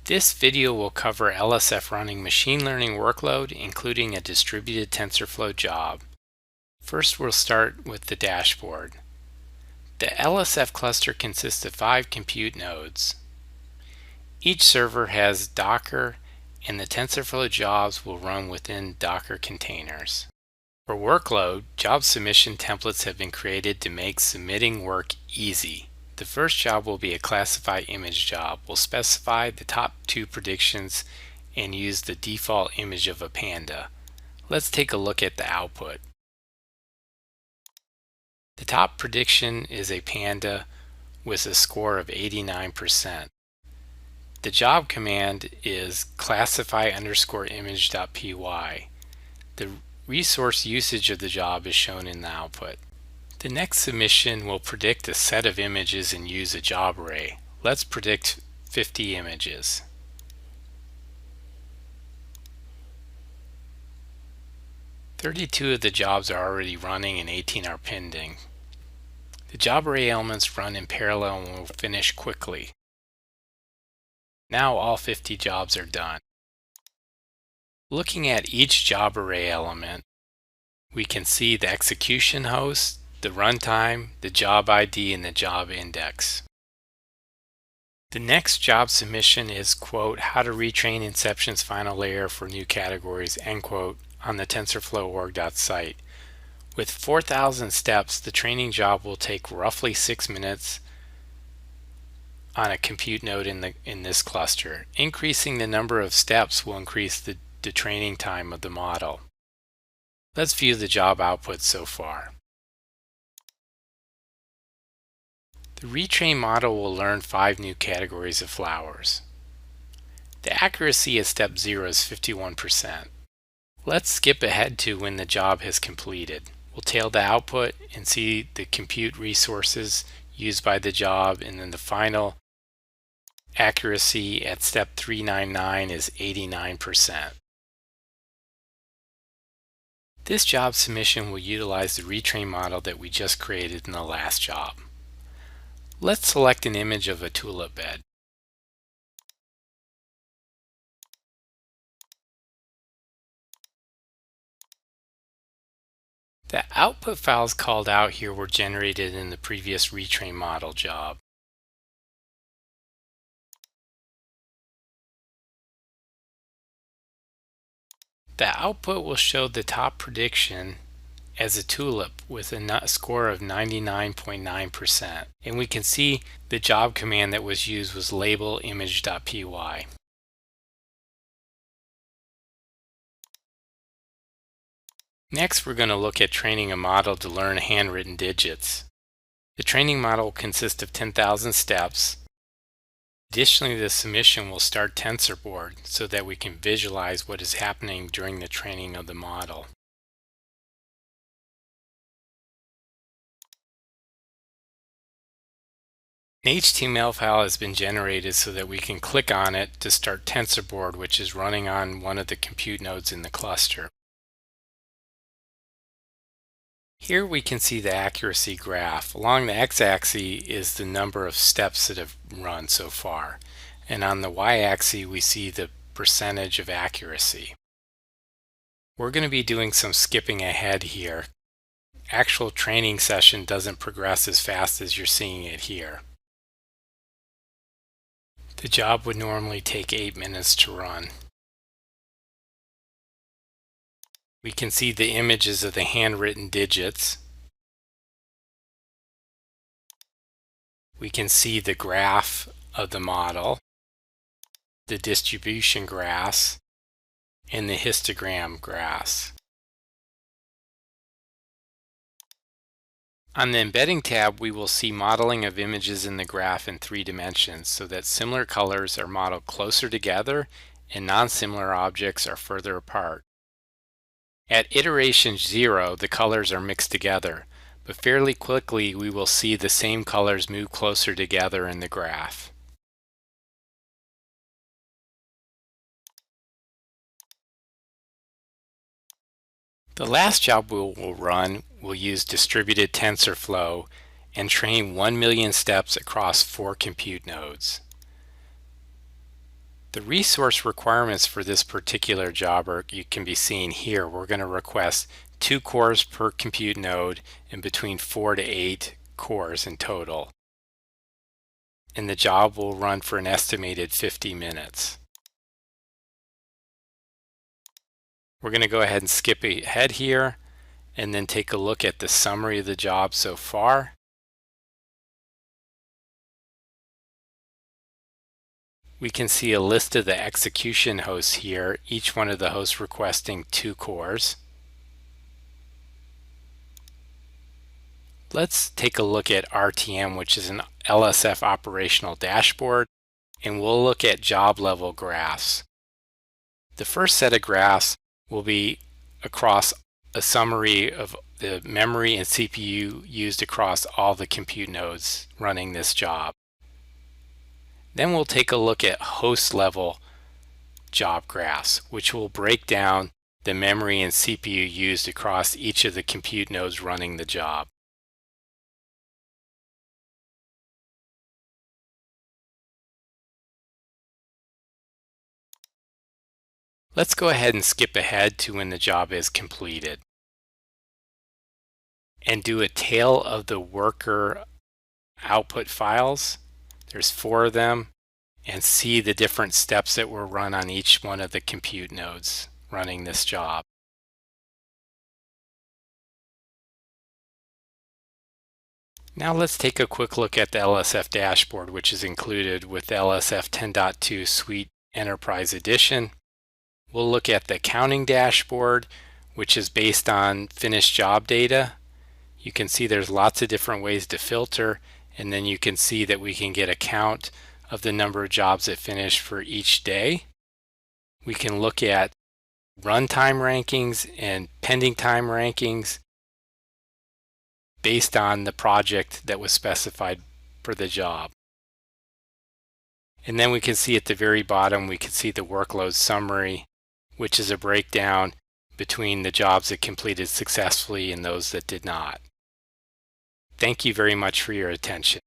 This video will cover LSF running machine learning workload, including a distributed TensorFlow job. First, we'll start with the dashboard. The LSF cluster consists of 5 compute nodes. Each server has Docker, and the TensorFlow jobs will run within Docker containers. For workload, job submission templates have been created to make submitting work easy. The first job will be a classify image job. We'll specify the top 2 predictions and use the default image of a panda. Let's take a look at the output. The top prediction is a panda with a score of 89%. The job command is classify_image.py. The resource usage of the job is shown in the output. The next submission will predict a set of images and use a job array. Let's predict 50 images. "32 of the jobs are already running and 18 are pending. The job array elements run in parallel and will finish quickly. Now all 50 jobs are done. Looking at each job array element, we can see the execution host, the runtime, the job ID, and the job index. The next job submission is, quote, how to retrain Inception's final layer for new categories, end quote, on the TensorFlow.org.site. With 4,000 steps, the training job will take roughly 6 minutes on a compute node in this cluster. Increasing the number of steps will increase the training time of the model. Let's view the job output so far. The retrained model will learn 5 new categories of flowers. The accuracy at step 0 is 51%. Let's skip ahead to when the job has completed. We'll tail the output and see the compute resources used by the job, and then the final accuracy at step 399 is 89%. This job submission will utilize the retrained model that we just created in the last job. Let's select an image of a tulip bed. The output files called out here were generated in the previous retrain model job. The output will show the top prediction as a tulip with a score of 99.9%. And we can see the job command that was used was label image.py. Next, we're going to look at training a model to learn handwritten digits. The training model consists of 10,000 steps. Additionally, the submission will start TensorBoard so that we can visualize what is happening during the training of the model. An HTML file has been generated so that we can click on it to start TensorBoard, which is running on one of the compute nodes in the cluster. Here we can see the accuracy graph. Along the x-axis is the number of steps that have run so far, and on the y-axis we see the percentage of accuracy. We're going to be doing some skipping ahead here. Actual training session doesn't progress as fast as you're seeing it here. The job would normally take 8 minutes to run. We can see the images of the handwritten digits. We can see the graph of the model, the distribution graphs, and the histogram graphs. On the Embedding tab, we will see modeling of images in the graph in 3 dimensions so that similar colors are modeled closer together and non-similar objects are further apart. At iteration 0, the colors are mixed together, but fairly quickly we will see the same colors move closer together in the graph. The last job we will run will use distributed TensorFlow and train 1 million steps across 4 compute nodes. The resource requirements for this particular job can be seen here. We're going to request 2 cores per compute node and between 4 to 8 cores in total. And the job will run for an estimated 50 minutes. We're going to go ahead and skip ahead here and then take a look at the summary of the job so far. We can see a list of the execution hosts here, each one of the hosts requesting 2 cores. Let's take a look at RTM, which is an LSF operational dashboard, and we'll look at job level graphs. The first set of graphs will be across a summary of the memory and CPU used across all the compute nodes running this job. Then we'll take a look at host level job graphs, which will break down the memory and CPU used across each of the compute nodes running the job. Let's go ahead and skip ahead to when the job is completed and do a tail of the worker output files. There's 4 of them, and see the different steps that were run on each one of the compute nodes running this job. Now let's take a quick look at the LSF dashboard, which is included with the LSF 10.2 Suite Enterprise Edition. We'll look at the counting dashboard, which is based on finished job data. You can see there's lots of different ways to filter, and then you can see that we can get a count of the number of jobs that finished for each day. We can look at runtime rankings and pending time rankings based on the project that was specified for the job. And then we can see at the very bottom, we can see the workload summary, which is a breakdown between the jobs that completed successfully and those that did not. Thank you very much for your attention.